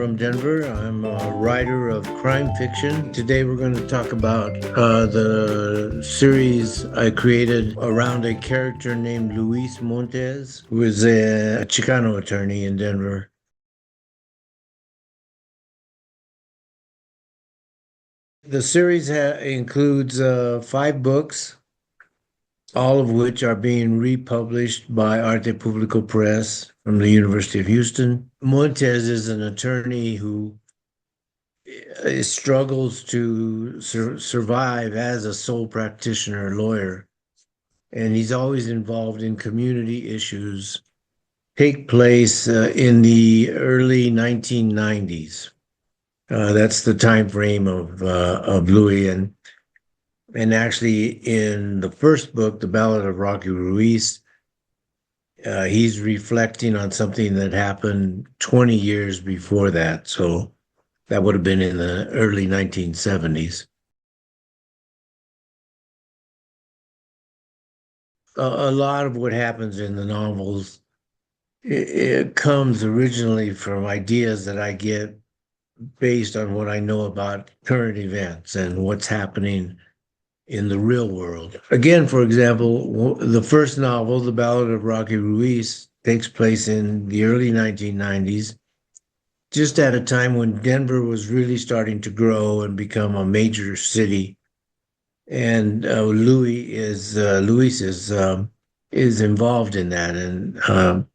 from Denver. I'm a writer of crime fiction. Today we're going to talk about the series I created around a character named Luis Montez, who is a Chicano attorney in Denver. The series includes 5 books, all of which are being republished by Arte Público Press from the University of Houston. Montez is an attorney who struggles to survive as a sole practitioner lawyer, and he's always involved in community issues. Take place in the early 1990s. That's the time frame of Louis, and actually in the first book, The Ballad of Rocky Ruiz, he's reflecting on something that happened 20 years before that. So that would have been in the early 1970s. A lot of what happens in the novels, it comes originally from ideas that I get based on what I know about current events and what's happening in the real world. Again, for example, the first novel, The Ballad of Rocky Ruiz, takes place in the early 1990s, just at a time when Denver was really starting to grow and become a major city. And Luis is involved in that. And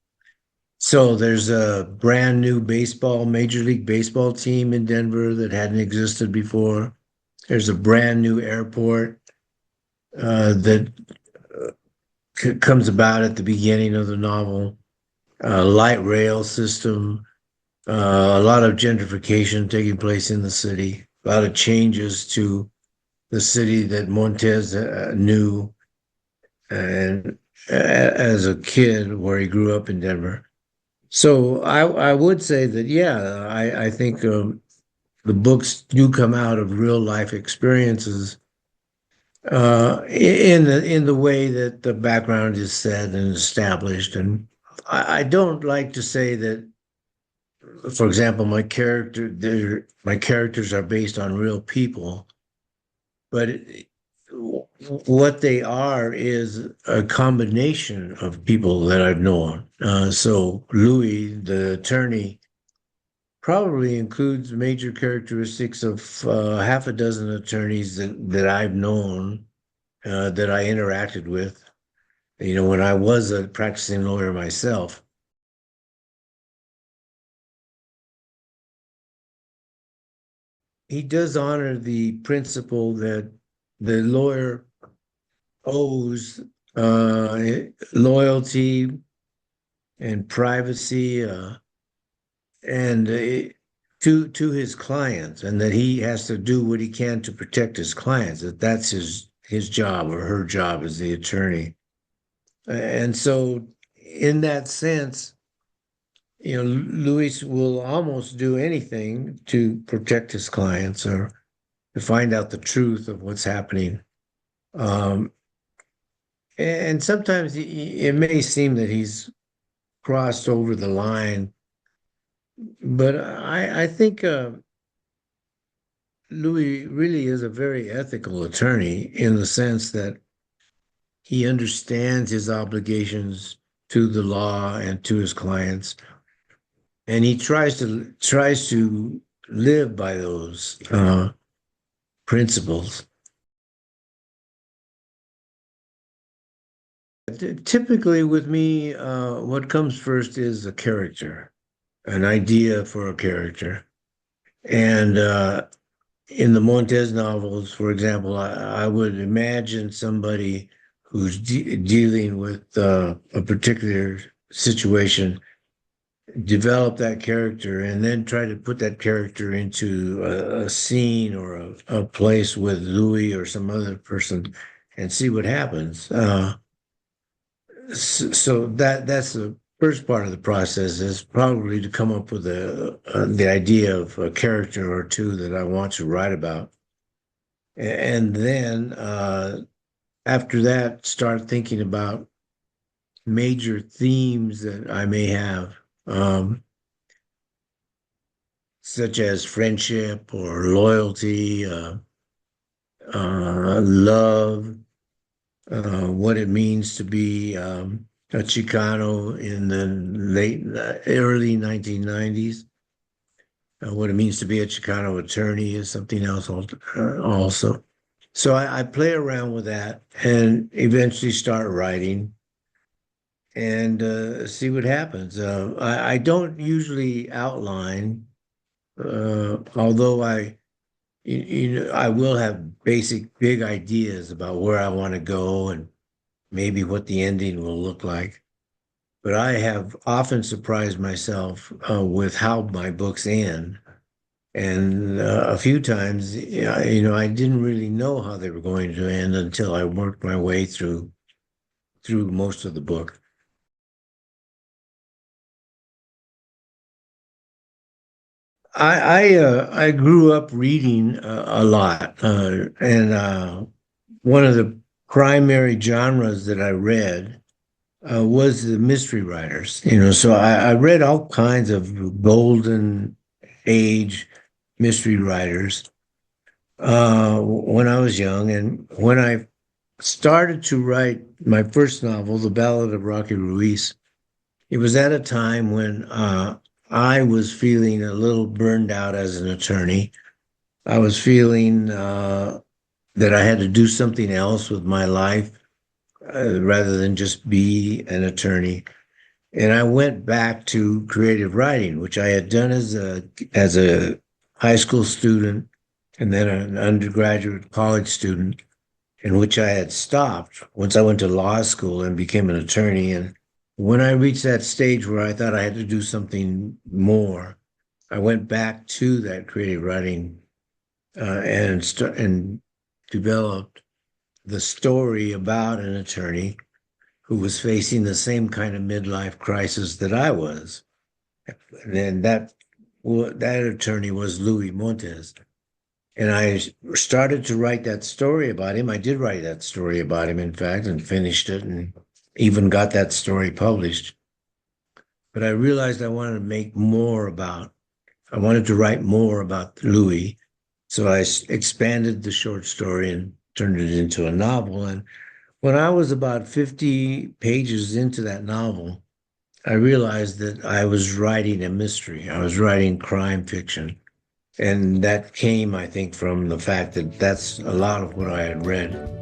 so there's a brand new Major League Baseball team in Denver that hadn't existed before. There's a brand new airport that comes about at the beginning of the novel, a light rail system, a lot of gentrification taking place in the city, a lot of changes to the city that Montez knew and as a kid where he grew up in Denver. So I would say that, yeah, I think the books do come out of real life experiences in the way that the background is set and established. And I don't like to say that, for example, my characters are based on real people, but what they are is a combination of people that I've known. So Louis, the attorney, probably includes major characteristics of half a dozen attorneys that I've known, that I interacted with, when I was a practicing lawyer myself. He does honor the principle that the lawyer owes loyalty and privacy and to his clients, and that he has to do what he can to protect his clients. That's his job or her job as the attorney. And so, in that sense, Luis will almost do anything to protect his clients or to find out the truth of what's happening. And sometimes it may seem that he's crossed over the line, but I think Louis really is a very ethical attorney in the sense that he understands his obligations to the law and to his clients, and he tries to live by those principles. Typically, with me, what comes first is a character, an idea for a character. And in the Montez novels, for example, I would imagine somebody who's dealing with a particular situation, develop that character, and then try to put that character into a scene or a place with Louis or some other person and see what happens. So that's the first part of the process, is probably to come up with the idea of a character or two that I want to write about, and then after that, start thinking about major themes that I may have. such as friendship or loyalty, love, what it means to be a Chicano in the early 1990s. What it means to be a Chicano attorney is something else also. So I play around with that and eventually start writing and see what happens. I don't usually outline, although I will have basic big ideas about where I want to go and maybe what the ending will look like. But I have often surprised myself with how my books end. And a few times, I didn't really know how they were going to end until I worked my way through most of the book. I grew up reading a lot, and one of the primary genres that I read was the mystery writers. So I read all kinds of golden age mystery writers when I was young, and when I started to write my first novel, The Ballad of Rocky Ruiz, it was at a time when I was feeling a little burned out as an attorney. I was feeling that I had to do something else with my life rather than just be an attorney. And I went back to creative writing, which I had done as a high school student and then an undergraduate college student, in which I had stopped once I went to law school and became an attorney. And when I reached that stage where I thought I had to do something more, I went back to that creative writing and developed the story about an attorney who was facing the same kind of midlife crisis that I was. And that attorney was Luis Montez. And I started to write that story about him. I did write that story about him, in fact, and finished it and even got that story published. But I realized I wanted to write more about Louis. So I expanded the short story and turned it into a novel. And when I was about 50 pages into that novel, I realized that I was writing a mystery. I was writing crime fiction. And that came, I think, from the fact that that's a lot of what I had read.